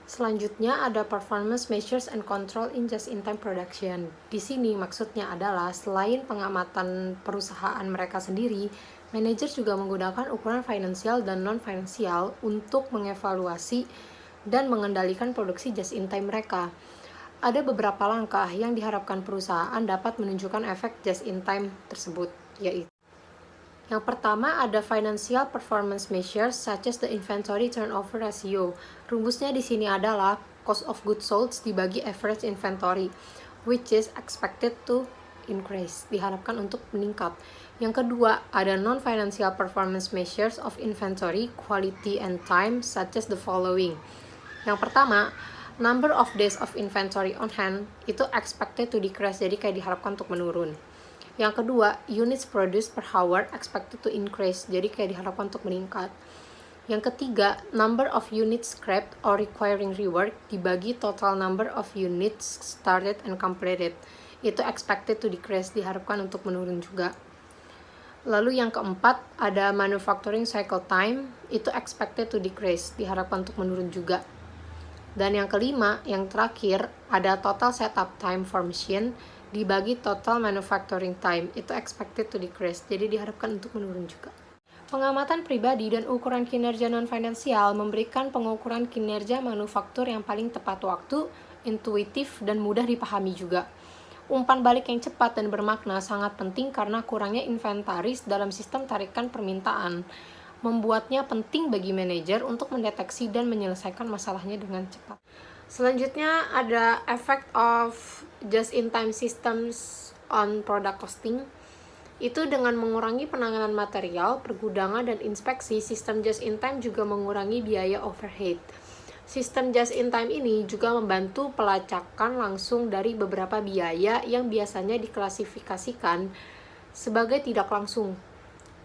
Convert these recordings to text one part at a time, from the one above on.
Selanjutnya ada performance measures and control in just-in-time production. Di sini maksudnya adalah selain pengamatan perusahaan mereka sendiri, manajer juga menggunakan ukuran finansial dan non-finansial untuk mengevaluasi dan mengendalikan produksi just-in-time mereka. Ada beberapa langkah yang diharapkan perusahaan dapat menunjukkan efek just-in-time tersebut, yaitu yang pertama ada financial performance measures such as the inventory turnover ratio. Rumusnya di sini adalah cost of goods sold dibagi average inventory, which is expected to increase, diharapkan untuk meningkat. Yang kedua, ada non-financial performance measures of inventory, quality, and time such as the following. Yang pertama, number of days of inventory on hand itu expected to decrease, jadi kayak diharapkan untuk menurun. Yang kedua, units produced per hour expected to increase, jadi kayak diharapkan untuk meningkat. Yang ketiga, number of units scrapped or requiring rework dibagi total number of units started and completed, itu expected to decrease, diharapkan untuk menurun juga. Lalu yang keempat, ada manufacturing cycle time, itu expected to decrease, diharapkan untuk menurun juga. Dan yang kelima, yang terakhir, ada total setup time for machine dibagi total manufacturing time, itu expected to decrease, jadi diharapkan untuk menurun juga. Pengamatan pribadi dan ukuran kinerja non-finansial memberikan pengukuran kinerja manufaktur yang paling tepat waktu, intuitif, dan mudah dipahami juga. Umpan balik yang cepat dan bermakna sangat penting karena kurangnya inventaris dalam sistem tarikan permintaan membuatnya penting bagi manajer untuk mendeteksi dan menyelesaikan masalahnya dengan cepat. Selanjutnya ada effect of just-in-time systems on product costing. Itu dengan mengurangi penanganan material, pergudangan, dan inspeksi, sistem just-in-time juga mengurangi biaya overhead. Sistem just-in-time ini juga membantu pelacakan langsung dari beberapa biaya yang biasanya diklasifikasikan sebagai tidak langsung.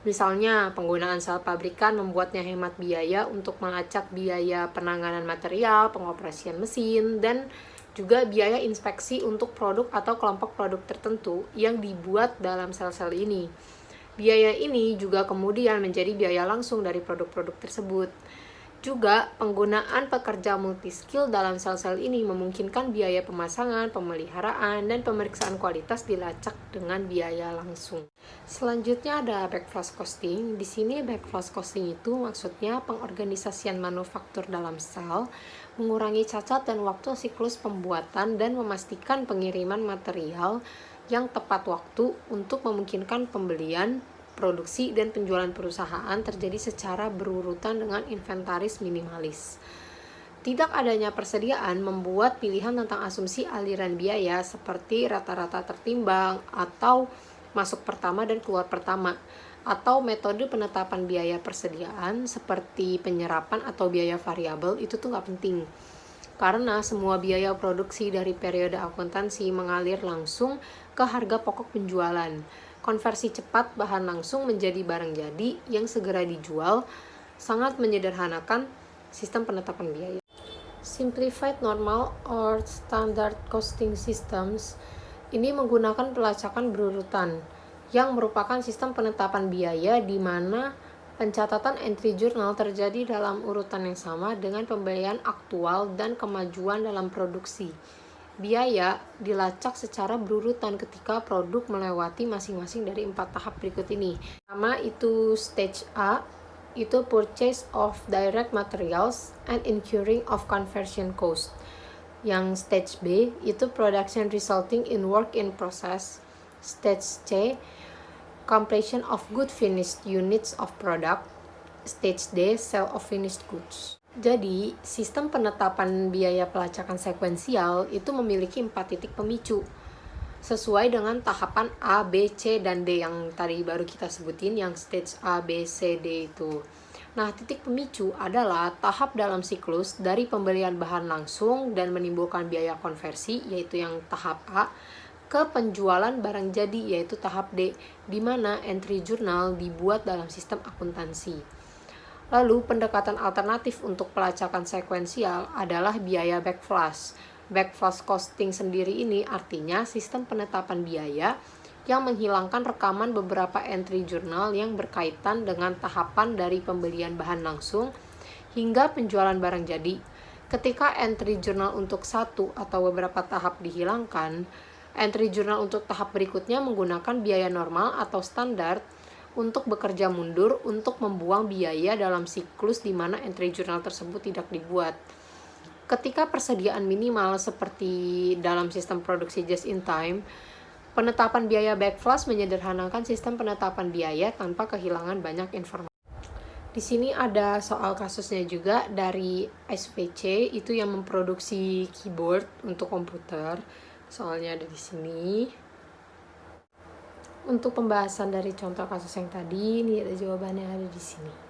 Misalnya, penggunaan sel pabrikan membuatnya hemat biaya untuk melacak biaya penanganan material, pengoperasian mesin, dan juga biaya inspeksi untuk produk atau kelompok produk tertentu yang dibuat dalam sel-sel ini. Biaya ini juga kemudian menjadi biaya langsung dari produk-produk tersebut. Juga, penggunaan pekerja multiskill dalam sel-sel ini memungkinkan biaya pemasangan, pemeliharaan, dan pemeriksaan kualitas dilacak dengan biaya langsung. Selanjutnya ada backflow costing. Di sini backflow costing itu maksudnya pengorganisasian manufaktur dalam sel, mengurangi cacat dan waktu siklus pembuatan, dan memastikan pengiriman material yang tepat waktu untuk memungkinkan pembelian, produksi, dan penjualan perusahaan terjadi secara berurutan dengan inventaris minimalis. Tidak adanya persediaan membuat pilihan tentang asumsi aliran biaya seperti rata-rata tertimbang atau masuk pertama dan keluar pertama, atau metode penetapan biaya persediaan seperti penyerapan atau biaya variabel itu tuh nggak penting. Karena semua biaya produksi dari periode akuntansi mengalir langsung ke harga pokok penjualan. Konversi cepat bahan langsung menjadi barang jadi yang segera dijual sangat menyederhanakan sistem penetapan biaya. Simplified normal or standard costing systems ini menggunakan pelacakan berurutan yang merupakan sistem penetapan biaya di mana pencatatan entry journal terjadi dalam urutan yang sama dengan pembelian aktual dan kemajuan dalam produksi. Biaya dilacak secara berurutan ketika produk melewati masing-masing dari 4 tahap berikut ini. Pertama itu stage A, itu purchase of direct materials and incurring of conversion cost. Yang stage B itu production resulting in work in process. Stage C, completion of good finished units of product. Stage D, sale of finished goods. Jadi, sistem penetapan biaya pelacakan sekuensial itu memiliki 4 titik pemicu sesuai dengan tahapan A, B, C, dan D yang tadi baru kita sebutin, yang stage A, B, C, D itu. Nah, titik pemicu adalah tahap dalam siklus dari pembelian bahan langsung dan menimbulkan biaya konversi, yaitu yang tahap A, ke penjualan barang jadi, yaitu tahap D, di mana entry journal dibuat dalam sistem akuntansi. Lalu, pendekatan alternatif untuk pelacakan sekuensial adalah biaya backflash. Backflash costing sendiri ini artinya sistem penetapan biaya yang menghilangkan rekaman beberapa entry journal yang berkaitan dengan tahapan dari pembelian bahan langsung hingga penjualan barang jadi. Ketika entry journal untuk satu atau beberapa tahap dihilangkan, entry journal untuk tahap berikutnya menggunakan biaya normal atau standar untuk bekerja mundur untuk membuang biaya dalam siklus di mana entry journal tersebut tidak dibuat. Ketika persediaan minimal seperti dalam sistem produksi just in time, penetapan biaya backflush menyederhanakan sistem penetapan biaya tanpa kehilangan banyak informasi. Di sini ada soal kasusnya juga dari SVC, itu yang memproduksi keyboard untuk komputer. Soalnya ada di sini. Untuk pembahasan dari contoh kasus yang tadi, ini ada jawabannya ada di sini.